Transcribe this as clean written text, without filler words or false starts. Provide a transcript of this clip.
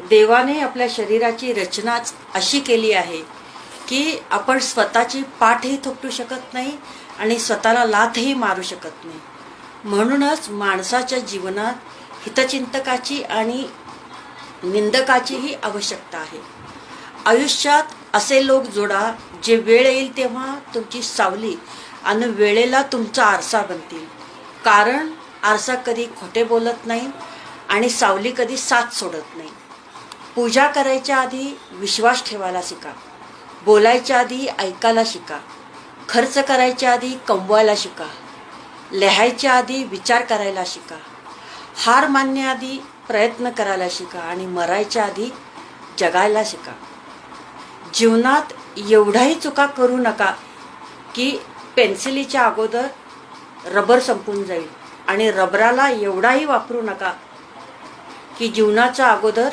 देवाने आपल्या शरीराची रचनाच अशी केली आहे की आपण स्वतःची पाठही थोपटू शकत नाही आणि स्वतःला लाथही मारू शकत नाही. म्हणूनच माणसाच्या जीवनात हितचिंतकाची आणि निंदकाचीही आवश्यकता आहे. आयुष्यात असे लोक जोडा जे वेळ येईल तेव्हा तुमची सावली आणि वेळेला तुमचा आरसा बनतील. कारण आरसा कधी खोटे बोलत नाही आणि सावली कधी साथ सोडत नाही. पूजा करायच्या आधी विश्वास ठेवायला शिका. बोलायच्या आधी ऐकायला शिका. खर्च करायच्या आधी कमवायला शिका. लिहायच्या आधी विचार करायला शिका. हार मानण्याआधी प्रयत्न करायला शिका आणि मरायच्या आधी जगायला शिका. जीवनात एवढाही चुका करू नका की पेन्सिलीच्या अगोदर रबर संपून जाईल आणि रबराला एवढाही वापरू नका की जीवनाच्या अगोदर